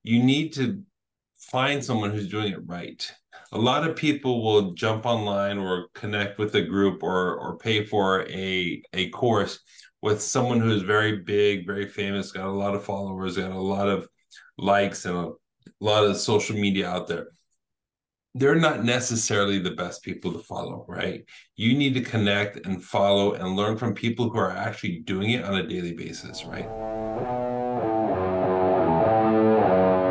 you need to find someone who's doing it right. A lot of people will jump online or connect with a group or pay for a course with someone who is very big, very famous, got a lot of followers, got a lot of likes and a lot of social media out there. They're not necessarily the best people to follow, right? You need to connect and follow and learn from people who are actually doing it on a daily basis, right?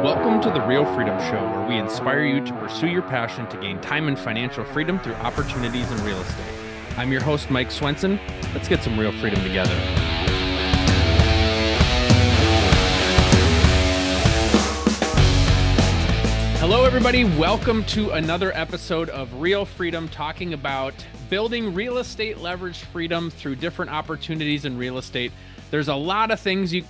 Welcome to the Real Freedom Show, where we inspire you to pursue your passion to gain time and financial freedom through opportunities in real estate. I'm your host, Mike Swenson. Let's get some real freedom together. Hello, everybody. Welcome to another episode of Real Freedom, talking about building real estate leverage freedom through different opportunities in real estate. There's a lot of things you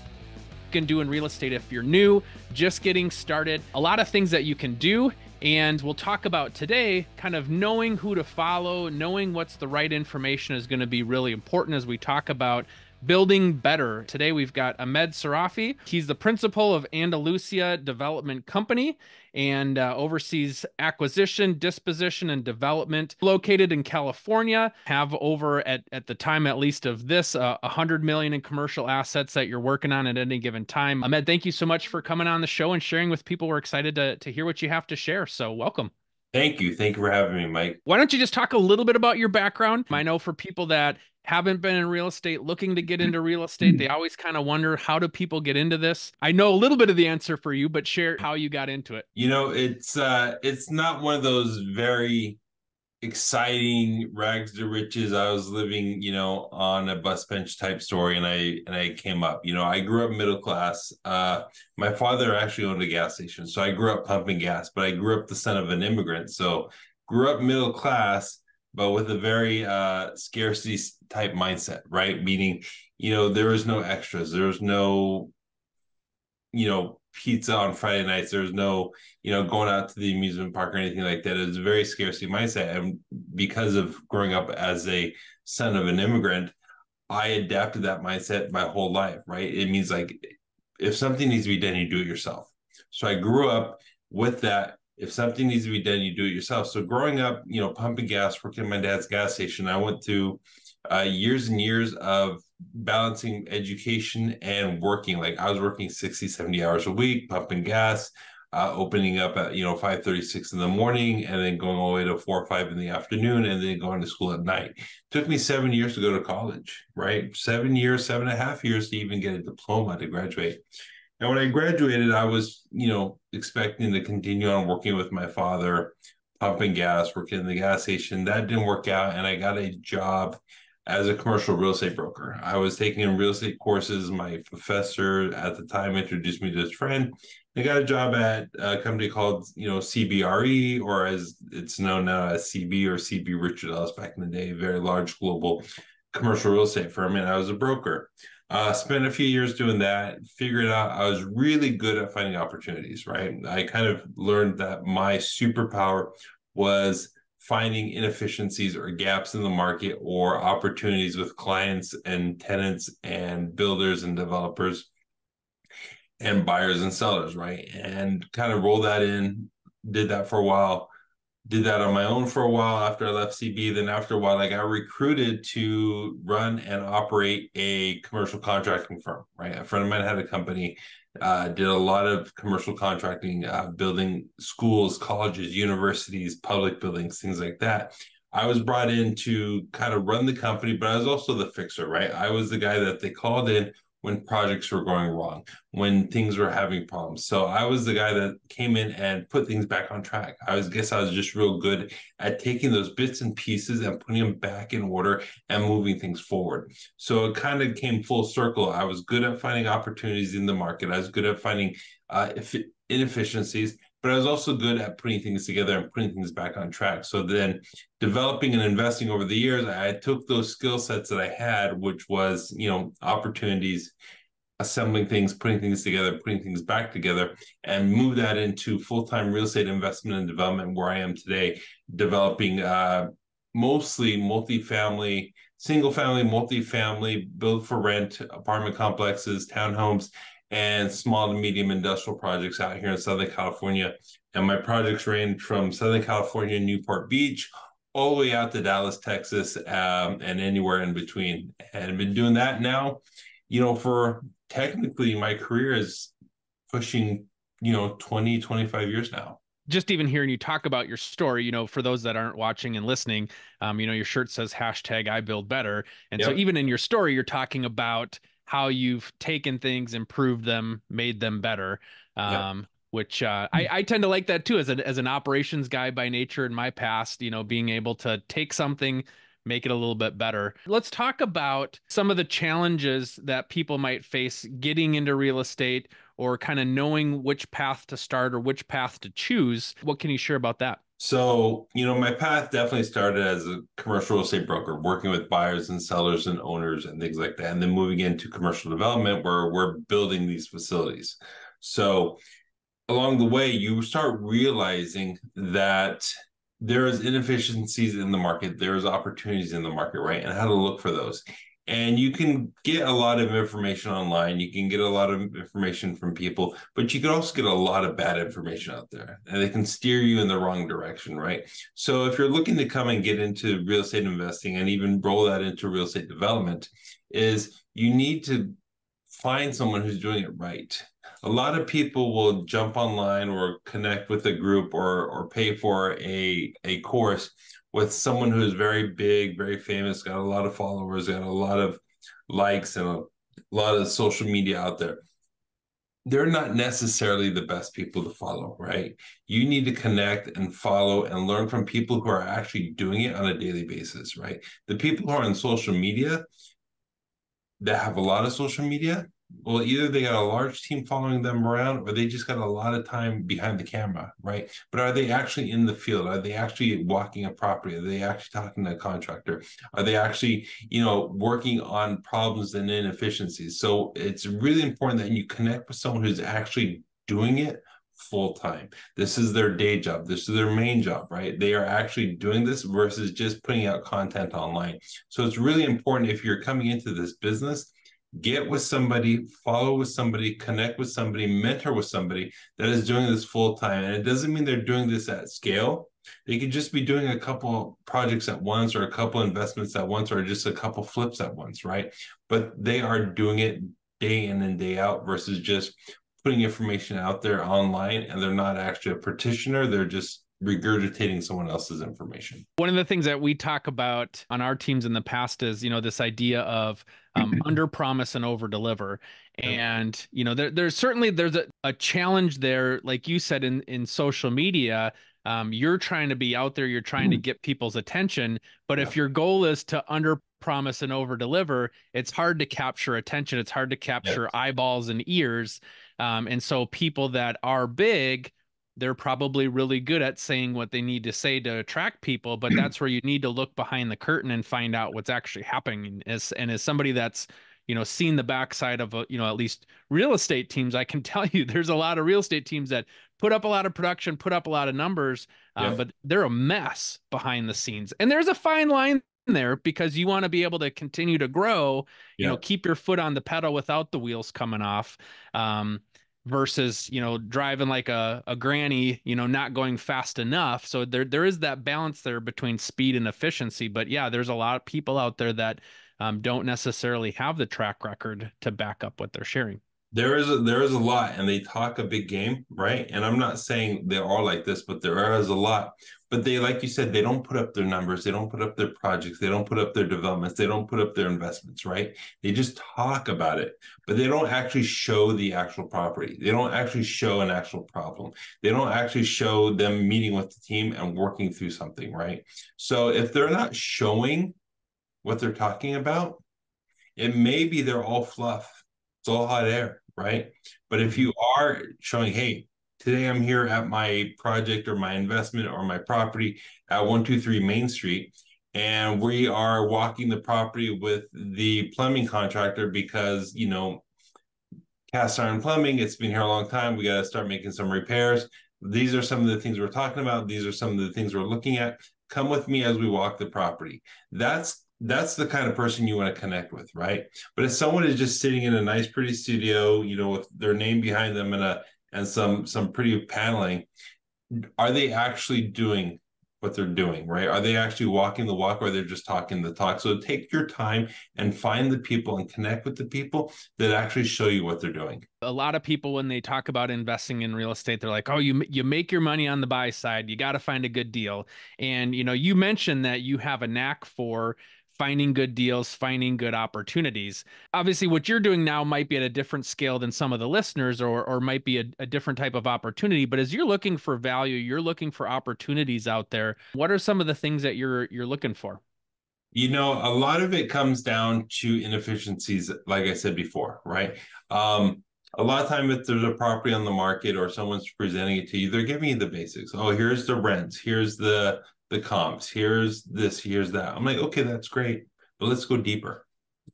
can do in real estate if you're new, just getting started. A lot of things that you can do, and we'll talk about today kind of knowing who to follow, knowing what's the right information is going to be really important as we talk about building better. Today we've got Ahmed Seirafi. He's the principal of Andalusia Development Company and oversees acquisition, disposition, and development. Located in California, have over at the time at least of this 100 million in commercial assets that you're working on at any given time. Ahmed, thank you so much for coming on the show and sharing with people. We're excited to hear what you have to share. So welcome. Thank you. Thank you for having me, Mike. Why don't you just talk a little bit about your background? I know for people that haven't been in real estate, looking to get into real estate, they always kind of wonder, how do people get into this? I know a little bit of the answer for you, but share how you got into it. It's not one of those very exciting rags to riches. I was living, on a bus bench type story, and I came up. I grew up middle class. My father actually owned a gas station, so I grew up pumping gas, but I grew up the son of an immigrant, so grew up middle class, but with a very scarcity type mindset, right? Meaning, there was no extras. There was no, pizza on Friday nights. There's no, going out to the amusement park or anything like that. It was a very scarcity mindset. And because of growing up as a son of an immigrant, I adapted that mindset my whole life, right? It means like, if something needs to be done, you do it yourself. So I grew up with that. If something needs to be done, you do it yourself. So growing up, pumping gas, working at my dad's gas station, I went through years and years of balancing education and working. Like I was working 60, 70 hours a week, pumping gas, opening up at, 5:36 in the morning, and then going all the way to 4 or 5 in the afternoon, and then going to school at night. It took me 7 years to go to college, right? 7 years, 7.5 years to even get a diploma to graduate. And when I graduated, I was, expecting to continue on working with my father, pumping gas, working in the gas station. That didn't work out, and I got a job as a commercial real estate broker. I was taking real estate courses. My professor at the time introduced me to his friend. I got a job at a company called, CBRE, or as it's known now as CB or CB Richard Ellis back in the day, a very large global commercial real estate firm, and I was a broker. Spent a few years doing that, figured out I was really good at finding opportunities, right? I kind of learned that my superpower was finding inefficiencies or gaps in the market or opportunities with clients and tenants and builders and developers and buyers and sellers, right? And kind of roll that in, did that for a while, did that on my own for a while after I left CB. Then after a while, I got recruited to run and operate a commercial contracting firm, right? A friend of mine had a company, did a lot of commercial contracting, building schools, colleges, universities, public buildings, things like that. I was brought in to kind of run the company, but I was also the fixer, right? I was the guy that they called in when projects were going wrong, when things were having problems. So I was the guy that came in and put things back on track. I was just real good at taking those bits and pieces and putting them back in order and moving things forward. So it kind of came full circle. I was good at finding opportunities in the market. I was good at finding inefficiencies, but I was also good at putting things together and putting things back on track. So then developing and investing over the years, I took those skill sets that I had, which was, opportunities, assembling things, putting things together, putting things back together, and move that into full-time real estate investment and development, where I am today, developing mostly multifamily, single-family, multifamily, build for rent, apartment complexes, townhomes, and small to medium industrial projects out here in Southern California. And my projects range from Southern California, Newport Beach, all the way out to Dallas, Texas, and anywhere in between. And I've been doing that now, for technically my career is pushing, 20, 25 years now. Just even hearing you talk about your story, for those that aren't watching and listening, your shirt says hashtag I build better. And so Yep. even in your story, you're talking about how you've taken things, improved them, made them better. Yep. Which I tend to like that too, as an operations guy by nature in my past, being able to take something, make it a little bit better. Let's talk about some of the challenges that people might face getting into real estate, or kind of knowing which path to start or which path to choose. What can you share about that? So, my path definitely started as a commercial real estate broker, working with buyers and sellers and owners and things like that, and then moving into commercial development where we're building these facilities. So, along the way, you start realizing that there is inefficiencies in the market, there's opportunities in the market, right? And how to look for those. And you can get a lot of information online. You can get a lot of information from people, but you can also get a lot of bad information out there, and they can steer you in the wrong direction, right? So if you're looking to come and get into real estate investing and even roll that into real estate development, is you need to find someone who's doing it right. A lot of people will jump online or connect with a group or pay for a course with someone who's very big, very famous, got a lot of followers, got a lot of likes and a lot of social media out there. They're not necessarily the best people to follow, right? You need to connect and follow and learn from people who are actually doing it on a daily basis, right? The people who are on social media that have a lot of social media, well, either they got a large team following them around or they just got a lot of time behind the camera, right? But are they actually in the field? Are they actually walking a property? Are they actually talking to a contractor? Are they actually, working on problems and inefficiencies? So it's really important that you connect with someone who's actually doing it full time. This is their day job. This is their main job, right? They are actually doing this versus just putting out content online. So it's really important, if you're coming into this business, get with somebody, follow with somebody, connect with somebody, mentor with somebody that is doing this full time. And it doesn't mean they're doing this at scale. They could just be doing a couple projects at once, or a couple investments at once, or just a couple flips at once, right? But they are doing it day in and day out versus just putting information out there online, and they're not actually a practitioner. They're just regurgitating someone else's information. One of the things that we talk about on our teams in the past is, this idea of under promise and over deliver. And, there's certainly a challenge there. Like you said, in social media, you're trying to be out there, you're trying to get people's attention. But if your goal is to under promise and over deliver, it's hard to capture attention. It's hard to capture eyeballs and ears. And so people that are big, they're probably really good at saying what they need to say to attract people, but that's where you need to look behind the curtain and find out what's actually happening. As somebody that's, seen the backside of, at least real estate teams, I can tell you there's a lot of real estate teams that put up a lot of production, put up a lot of numbers, but they're a mess behind the scenes. And there's a fine line there, because you want to be able to continue to grow, keep your foot on the pedal without the wheels coming off. Versus, driving like a granny, not going fast enough. So there is that balance there between speed and efficiency. But yeah, there's a lot of people out there that don't necessarily have the track record to back up what they're sharing. There is a lot, and they talk a big game, right? And I'm not saying they're all like this, but there is a lot. But they, like you said, they don't put up their numbers, they don't put up their projects, they don't put up their developments, they don't put up their investments, right? They just talk about it, but they don't actually show the actual property. They don't actually show an actual problem. They don't actually show them meeting with the team and working through something, right? So if they're not showing what they're talking about, it may be they're all fluff. It's all hot air, right? But if you are showing, hey, today I'm here at my project or my investment or my property at 123 Main Street, and we are walking the property with the plumbing contractor because, cast iron plumbing, it's been here a long time. We got to start making some repairs. These are some of the things we're talking about. These are some of the things we're looking at. Come with me as we walk the property. That's that's the kind of person you want to connect with, right? But if someone is just sitting in a nice, pretty studio, with their name behind them and some pretty paneling, are they actually doing what they're doing, right? Are they actually walking the walk, or they're just talking the talk? So take your time and find the people and connect with the people that actually show you what they're doing. A lot of people, when they talk about investing in real estate, they're like, oh, you make your money on the buy side. You got to find a good deal. And, you mentioned that you have a knack for finding good deals, finding good opportunities. Obviously, what you're doing now might be at a different scale than some of the listeners, or might be a different type of opportunity. But as you're looking for value, you're looking for opportunities out there. What are some of the things that you're looking for? A lot of it comes down to inefficiencies, like I said before, right? A lot of time if there's a property on the market or someone's presenting it to you, they're giving you the basics. Oh, here's the rents, here's the comps, here's this, here's that. I'm like, okay, that's great, but let's go deeper.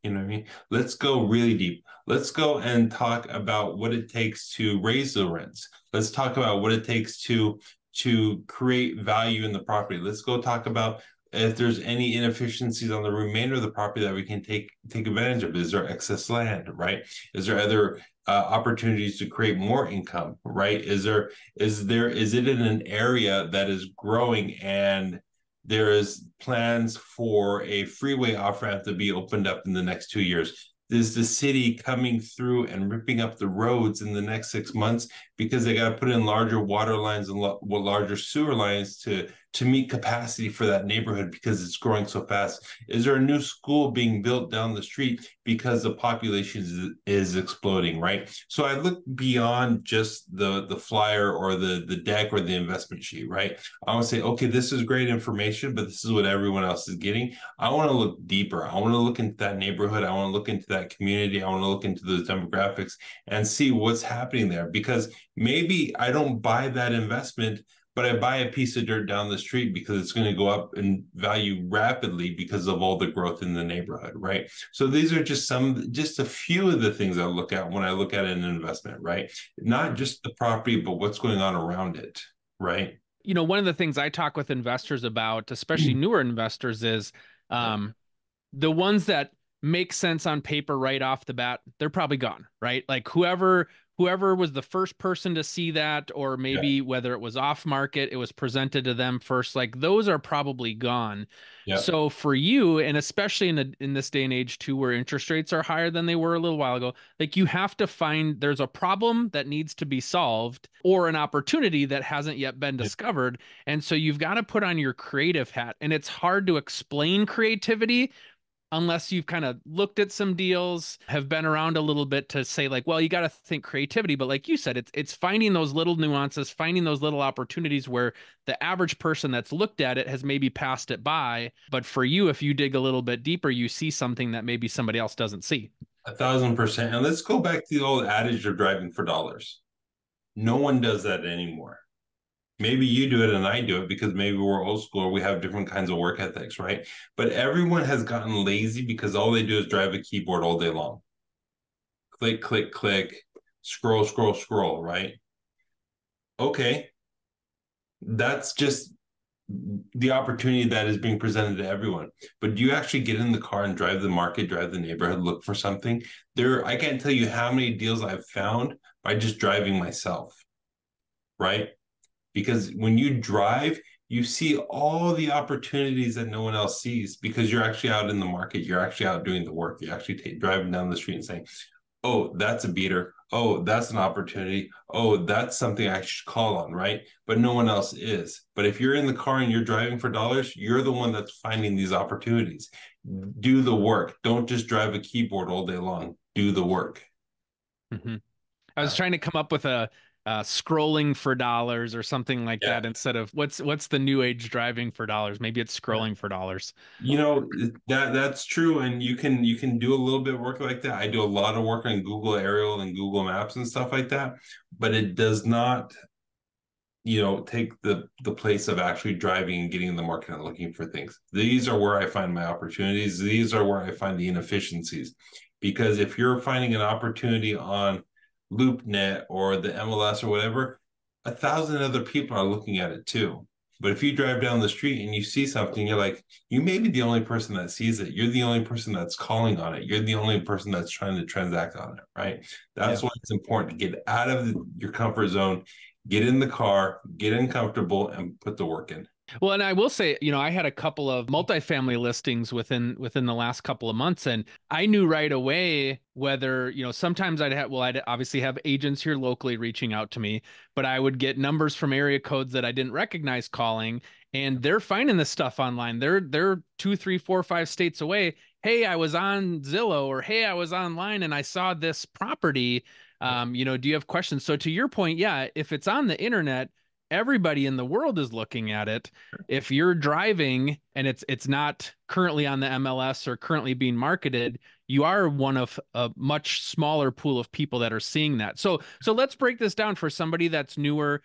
You know what I mean? Let's go really deep. Let's go and talk about what it takes to raise the rents. Let's talk about what it takes to create value in the property. Let's go talk about if there's any inefficiencies on the remainder of the property that we can take advantage of. Is there excess land, right? Is there other opportunities to create more income, right? Is it in an area that is growing and there is plans for a freeway off ramp to be opened up in the next 2 years? Is the city coming through and ripping up the roads in the next 6 months because they got to put in larger water lines and larger sewer lines to meet capacity for that neighborhood because it's growing so fast? Is there a new school being built down the street because the population is exploding, right? So I look beyond just the flyer or the deck or the investment sheet, right? I want to say, okay, this is great information, but this is what everyone else is getting. I want to look deeper. I want to look into that neighborhood. I want to look into that community. I want to look into those demographics and see what's happening there, because maybe I don't buy that investment, but I buy a piece of dirt down the street because it's going to go up in value rapidly because of all the growth in the neighborhood, right? So these are just a few of the things I look at when I look at an investment, right? Not just the property, but what's going on around it, right? One of the things I talk with investors about, especially newer investors, is the ones that make sense on paper right off the bat, they're probably gone, right? Like whoever was the first person to see that, or maybe whether it was off market, it was presented to them first, like those are probably gone. Yeah. So for you, and especially in this day and age too, where interest rates are higher than they were a little while ago, like you have to find there's a problem that needs to be solved or an opportunity that hasn't yet been discovered. And so you've got to put on your creative hat, and it's hard to explain creativity unless you've kind of looked at some deals, have been around a little bit to say like, well, you got to think creativity. But like you said, it's finding those little nuances, finding those little opportunities where the average person that's looked at it has maybe passed it by. But for you, if you dig a little bit deeper, you see something that maybe somebody else doesn't see. 1,000%. And let's go back to the old adage of driving for dollars. No one does that anymore. Maybe you do it and I do it because maybe we're old school or we have different kinds of work ethics, right? But everyone has gotten lazy because all they do is drive a keyboard all day long. Click, click, click, scroll, scroll, scroll, right? Okay. That's just the opportunity that is being presented to everyone. But do you actually get in the car and drive the market, drive the neighborhood, look for something? I can't tell you how many deals I've found by just driving myself, right? Because when you drive, you see all the opportunities that no one else sees because you're actually out in the market. You're actually out doing the work. You're actually driving down the street and saying, oh, that's a beater. Oh, that's an opportunity. Oh, that's something I should call on, right? But no one else is. But if you're in the car and you're driving for dollars, you're the one that's finding these opportunities. Do the work. Don't just drive a keyboard all day long. Do the work. Mm-hmm. I was trying to come up with a scrolling for dollars or something like that instead of what's the new age driving for dollars. Maybe it's scrolling for dollars. That's true, and you can do a little bit of work like that. I do a lot of work on Google Aerial and Google Maps and stuff like that, but it does not take the place of actually driving and getting in the market and looking for things. These are where I find my opportunities. These are where I find the inefficiencies, because if you're finding an opportunity on LoopNet or the MLS or whatever, 1,000 other people are looking at it too. But if you drive down the street and you see something, you're like, you may be the only person that sees it. You're the only person that's calling on it. You're the only person that's trying to transact on it, right? That's Yeah. why it's important to get out of your comfort zone, get in the car, get in comfortable, and put the work in. Well, and I will say, I had a couple of multifamily listings within the last couple of months, and I knew right away whether, sometimes I'd obviously have agents here locally reaching out to me, but I would get numbers from area codes that I didn't recognize calling, and they're finding this stuff online. They're 2, 3, 4, 5 states away. Hey, I was on Zillow, or hey, I was online and I saw this property. Do you have questions? So to your point, yeah, if it's on the internet, everybody in the world is looking at it. If you're driving and it's not currently on the MLS or currently being marketed, you are one of a much smaller pool of people that are seeing that. So let's break this down for somebody that's newer,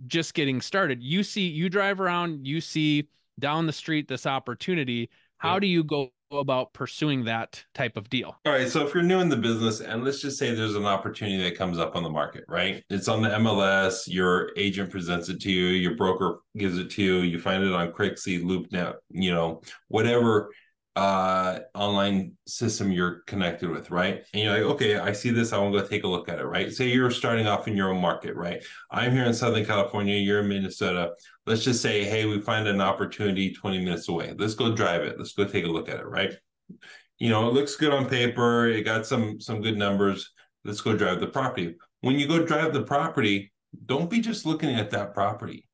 just getting started. You drive around, you see down the street this opportunity. How Yep. do you go about pursuing that type of deal? All right. So if you're new in the business, and let's just say there's an opportunity that comes up on the market, right? It's on the MLS, your agent presents it to you, your broker gives it to you, you find it on Craigslist, LoopNet, whatever online system you're connected with, right? And you're like, okay, I see this, I want to go take a look at it, right? Say you're starting off in your own market, right? I'm here in Southern California, you're in Minnesota. Let's just say, hey, we find an opportunity 20 minutes away. Let's go drive it. Let's go take a look at it, right? It looks good on paper. It got some good numbers. Let's go drive the property. When you go drive the property, don't be just looking at that property.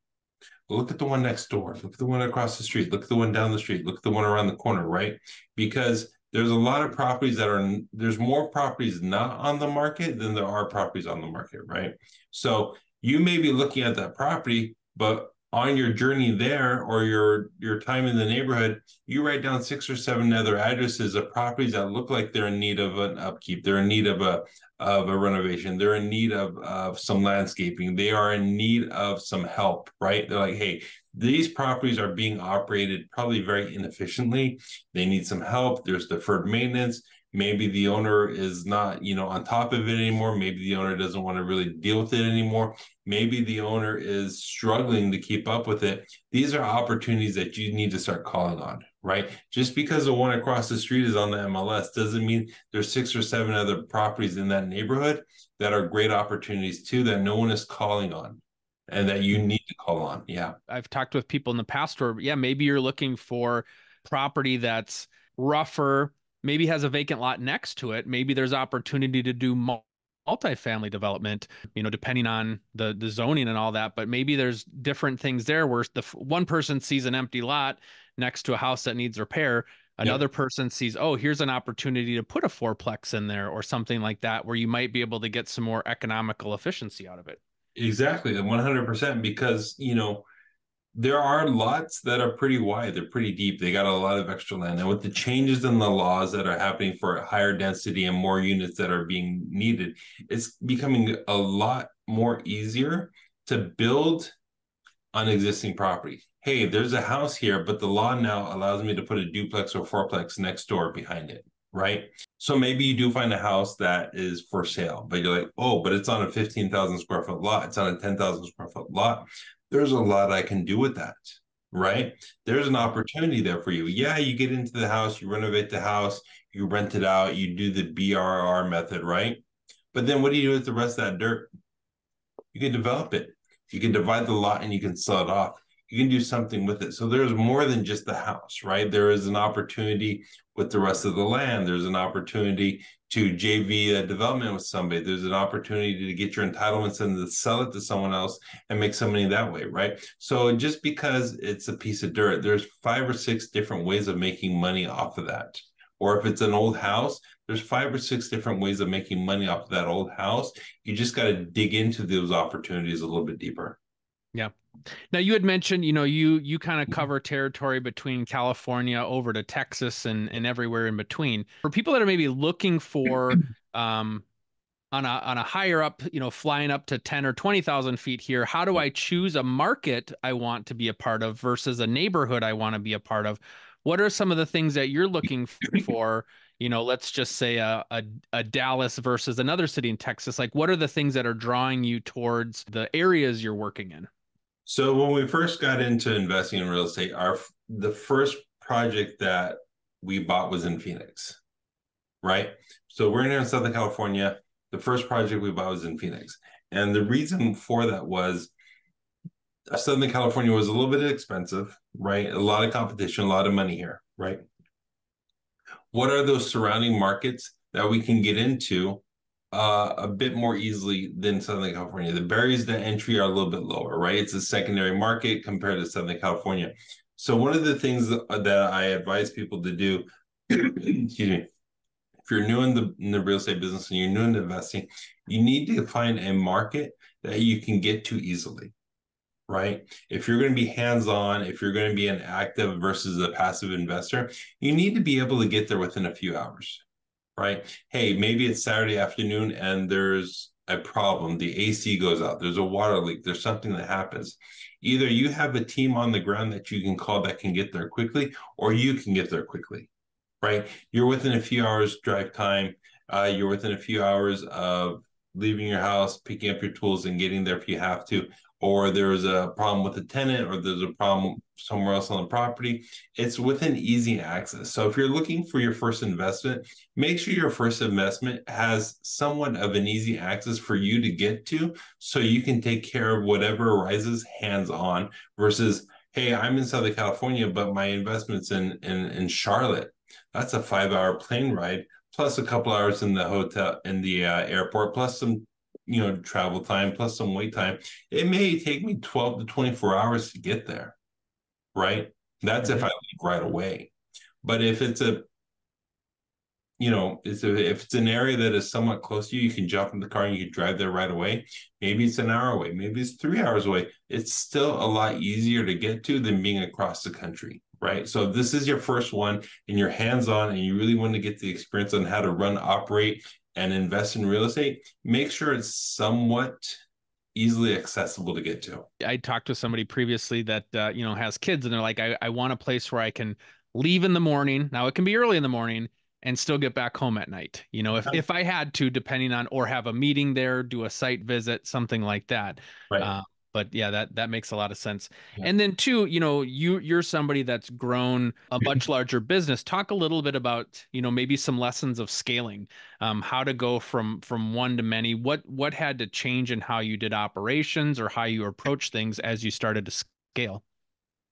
Look at the one next door. Look at the one across the street. Look at the one down the street. Look at the one around the corner, right? Because there's a lot of properties there's more properties not on the market than there are properties on the market, right? So you may be looking at that property, but on your journey there or your time in the neighborhood, you write down 6 or 7 other addresses of properties that look like they're in need of an upkeep. They're in need of a renovation. They're in need of some landscaping. They are in need of some help, right? They're like, hey, these properties are being operated probably very inefficiently. They need some help. There's deferred maintenance. Maybe the owner is not, on top of it anymore. Maybe the owner doesn't want to really deal with it anymore. Maybe the owner is struggling to keep up with it. These are opportunities that you need to start calling on, right? Just because the one across the street is on the MLS doesn't mean there's 6 or 7 other properties in that neighborhood that are great opportunities too, that no one is calling on and that you need to call on. Yeah. I've talked with people in the past where, yeah, maybe you're looking for property that's rougher, maybe has a vacant lot next to it. Maybe there's opportunity to do multifamily development, depending on the zoning and all that. But maybe there's different things there where one person sees an empty lot next to a house that needs repair. Another person sees, oh, here's an opportunity to put a fourplex in there or something like that, where you might be able to get some more economical efficiency out of it. Exactly, 100%, because there are lots that are pretty wide, they're pretty deep, they got a lot of extra land, and with the changes in the laws that are happening for higher density and more units that are being needed, it's becoming a lot more easier to build on existing property. Hey, there's a house here, but the law now allows me to put a duplex or fourplex next door behind it, right? So maybe you do find a house that is for sale, but you're like, oh, but it's on a 15,000 square foot lot. It's on a 10,000 square foot lot. There's a lot I can do with that, right? There's an opportunity there for you. Yeah, you get into the house, you renovate the house, you rent it out, you do the BRR method, right? But then what do you do with the rest of that dirt? You can develop it. You can divide the lot and you can sell it off. You can do something with it. So there's more than just the house, right? There is an opportunity with the rest of the land. There's an opportunity to JV a development with somebody. There's an opportunity to get your entitlements and to sell it to someone else and make some money that way, right? So just because it's a piece of dirt, there's 5 or 6 different ways of making money off of that. Or if it's an old house, there's 5 or 6 different ways of making money off of that old house. You just got to dig into those opportunities a little bit deeper. Yeah. Now you had mentioned, you kind of cover territory between California over to Texas and everywhere in between. For people that are maybe looking for on a higher up, flying up to 10 or 20,000 feet here, how do I choose a market I want to be a part of versus a neighborhood I want to be a part of? What are some of the things that you're looking for? Let's just say a Dallas versus another city in Texas. Like, what are the things that are drawing you towards the areas you're working in? So when we first got into investing in real estate, the first project that we bought was in Phoenix, right? So we're in here in Southern California. The first project we bought was in Phoenix. And the reason for that was Southern California was a little bit expensive, right? A lot of competition, a lot of money here, right? What are those surrounding markets that we can get into a bit more easily than Southern California? The barriers to entry are a little bit lower, right? It's a secondary market compared to Southern California. So one of the things that I advise people to do, excuse me, if you're new in the real estate business and you're new in investing, you need to find a market that you can get to easily, right? If you're going to be hands-on, if you're going to be an active versus a passive investor, you need to be able to get there within a few hours, right? Hey, maybe it's Saturday afternoon and there's a problem. The AC goes out, there's a water leak, there's something that happens. Either you have a team on the ground that you can call that can get there quickly, or you can get there quickly, right? You're within a few hours drive time. You're within a few hours of leaving your house, picking up your tools and getting there if you have to, or there's a problem with the tenant, or there's a problem somewhere else on the property. It's within easy access. So if you're looking for your first investment, make sure your first investment has somewhat of an easy access for you to get to, so you can take care of whatever arises hands-on versus, hey, I'm in Southern California, but my investment's in Charlotte. That's a 5-hour plane ride, plus a couple hours in the hotel, in the airport, plus some travel time, plus some wait time. It may take me 12 to 24 hours to get there, right? That's if I leave right away. But if it's if it's an area that is somewhat close to you, you can jump in the car and you can drive there right away. Maybe it's an hour away, maybe it's 3 hours away. It's still a lot easier to get to than being across the country, right? So if this is your first one and you're hands-on and you really want to get the experience on how to run, operate, and invest in real estate, make sure it's somewhat easily accessible to get to. I talked to somebody previously that has kids, and they're like, I want a place where I can leave in the morning. Now it can be early in the morning and still get back home at night. If I had to, depending on, or have a meeting there, do a site visit, something like that. Right. But yeah, that makes a lot of sense. Yeah. And then two, you're somebody that's grown a much larger business. Talk a little bit about, maybe some lessons of scaling, how to go from one to many. What had to change in how you did operations or how you approach things as you started to scale?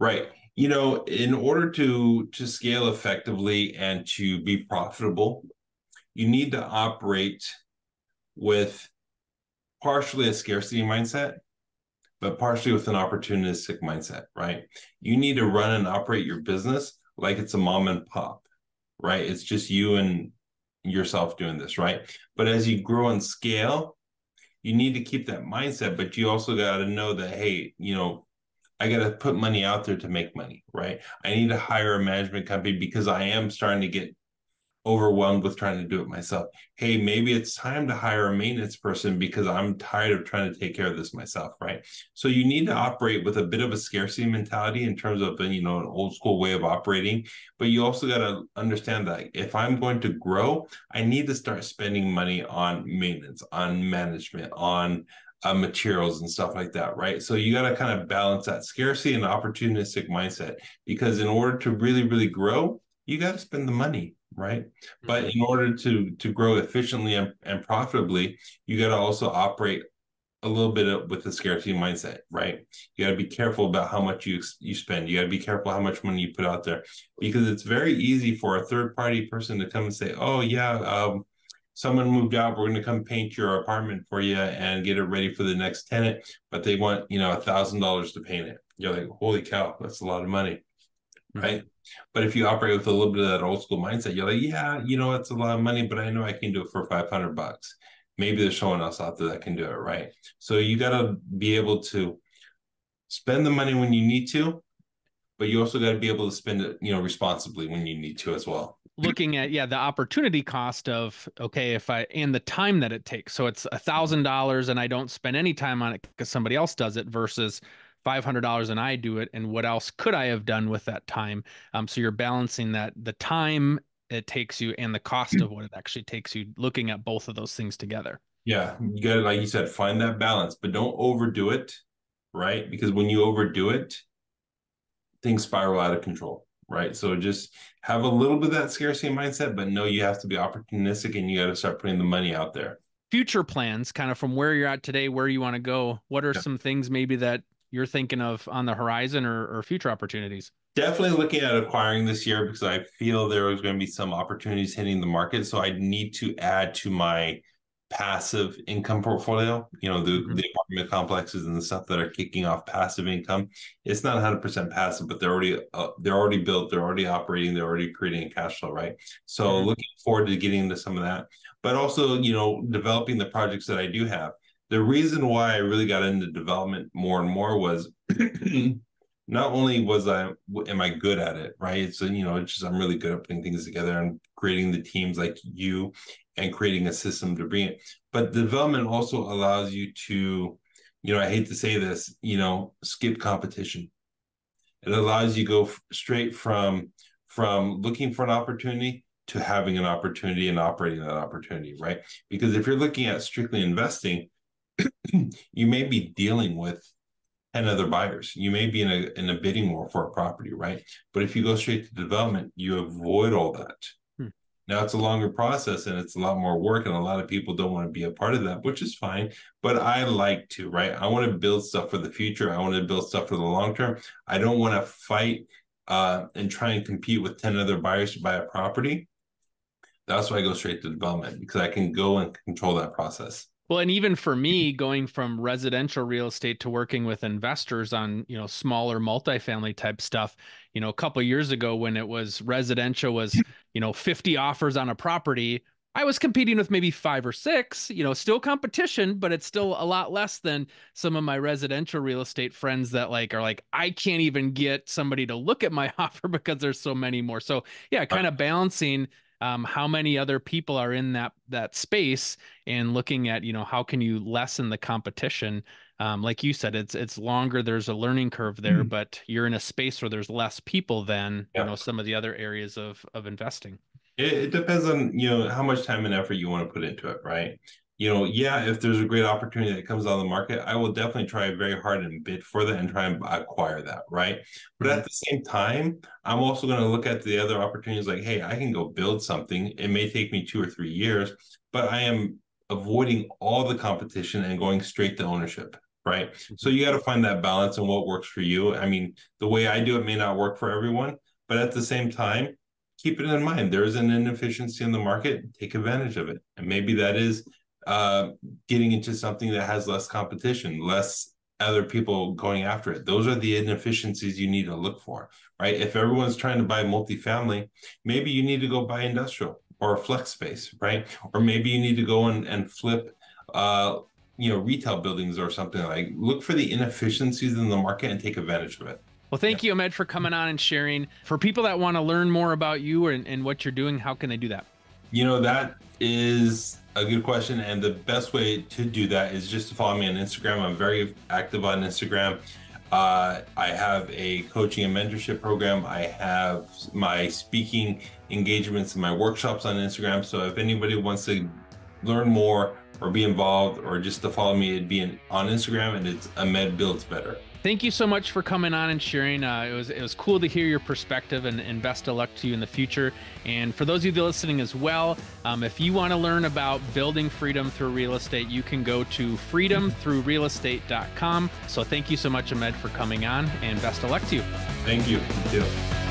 Right. In order to scale effectively and to be profitable, you need to operate with partially a scarcity mindset, but partially with an opportunistic mindset, right? You need to run and operate your business like it's a mom and pop, right? It's just you and yourself doing this, right? But as you grow and scale, you need to keep that mindset, but you also got to know that, hey, I got to put money out there to make money, right? I need to hire a management company because I am starting to get overwhelmed with trying to do it myself. Hey, maybe it's time to hire a maintenance person because I'm tired of trying to take care of this myself, right? So you need to operate with a bit of a scarcity mentality in terms of an old school way of operating, but you also got to understand that if I'm going to grow, I need to start spending money on maintenance, on management, on materials and stuff like that, right? So you got to kind of balance that scarcity and opportunistic mindset, because in order to really, really grow, you got to spend the money, right? But in order to grow efficiently and profitably, you got to also operate a little bit with the scarcity mindset, right? You got to be careful about how much you spend. You got to be careful how much money you put out there, because it's very easy for a third party person to come and say, "Oh yeah, someone moved out. We're going to come paint your apartment for you and get it ready for the next tenant," but they want $1,000 to paint it. You're like, "Holy cow, that's a lot of money," right? But if you operate with a little bit of that old school mindset, you're like, yeah, it's a lot of money, but I know I can do it for $500. Maybe there's someone else out there that can do it, right? So you got to be able to spend the money when you need to, but you also got to be able to spend it, responsibly when you need to as well. Looking at the opportunity cost of, okay, and the time that it takes. So it's $1,000 and I don't spend any time on it because somebody else does it, versus $500 and I do it, and what else could I have done with that time? So you're balancing the time it takes you and the cost of what it actually takes you, looking at both of those things together. Yeah, you got to, like you said, find that balance, but don't overdo it, right? Because when you overdo it, things spiral out of control, right? So just have a little bit of that scarcity mindset, but know you have to be opportunistic and you got to start putting the money out there. Future plans, kind of from where you're at today, where you want to go. What are some things maybe that you're thinking of on the horizon, or future opportunities? Definitely looking at acquiring this year because I feel there is going to be some opportunities hitting the market. So I need to add to my passive income portfolio, the apartment complexes and the stuff that are kicking off passive income. It's not 100% passive, but they're already built, they're already operating, they're already creating cash flow, right? So looking forward to getting into some of that, but also, developing the projects that I do have. The reason why I really got into development more and more was not only am I good at it, right? So, it's just, I'm really good at putting things together and creating the teams like you and creating a system to bring it. But development also allows you to, I hate to say this, skip competition. It allows you to go straight from looking for an opportunity to having an opportunity and operating that opportunity, right? Because if you're looking at strictly investing, you may be dealing with 10 other buyers. You may be in a bidding war for a property, right? But if you go straight to development, you avoid all that. Now it's a longer process and it's a lot more work, and a lot of people don't want to be a part of that, which is fine. But I like to, right? I want to build stuff for the future. I want to build stuff for the long term. I don't want to fight and try and compete with 10 other buyers to buy a property. That's why I go straight to development, because I can go and control that process. Well, and even for me, going from residential real estate to working with investors on, smaller multifamily type stuff, a couple of years ago when it was residential was, 50 offers on a property, I was competing with maybe 5 or 6, still competition, but it's still a lot less than some of my residential real estate friends that are like, I can't even get somebody to look at my offer because there's so many more. So yeah, kind of balancing how many other people are in that space and looking at, how can you lessen the competition? Like you said, it's longer. There's a learning curve there, but you're in a space where there's less people than, some of the other areas of investing. It depends on, how much time and effort you want to put into it, right? If there's a great opportunity that comes on the market, I will definitely try very hard and bid for that and try and acquire that, right? But at the same time, I'm also going to look at the other opportunities like, hey, I can go build something. It may take me 2 or 3 years, but I am avoiding all the competition and going straight to ownership, right? So you got to find that balance and what works for you. I mean, the way I do it may not work for everyone, but at the same time, keep it in mind. There is an inefficiency in the market. Take advantage of it. And maybe that is getting into something that has less competition, less other people going after it. Those are the inefficiencies you need to look for, right? If everyone's trying to buy multifamily, maybe you need to go buy industrial or a flex space, right? Or maybe you need to go and flip, retail buildings or something. Like, look for the inefficiencies in the market and take advantage of it. Well, thank you, Ahmed, for coming on and sharing. For people that want to learn more about you and what you're doing, how can they do that? That is a good question. And the best way to do that is just to follow me on Instagram. I'm very active on Instagram. I have a coaching and mentorship program. I have my speaking engagements and my workshops on Instagram. So if anybody wants to learn more or be involved or just to follow me, it'd be on Instagram, and it's Ahmed Builds Better. Thank you so much for coming on and sharing. It was cool to hear your perspective, and best of luck to you in the future. And for those of you that are listening as well, if you want to learn about building freedom through real estate, you can go to freedomthroughrealestate.com. So thank you so much, Ahmed, for coming on, and best of luck to you. Thank you. You too.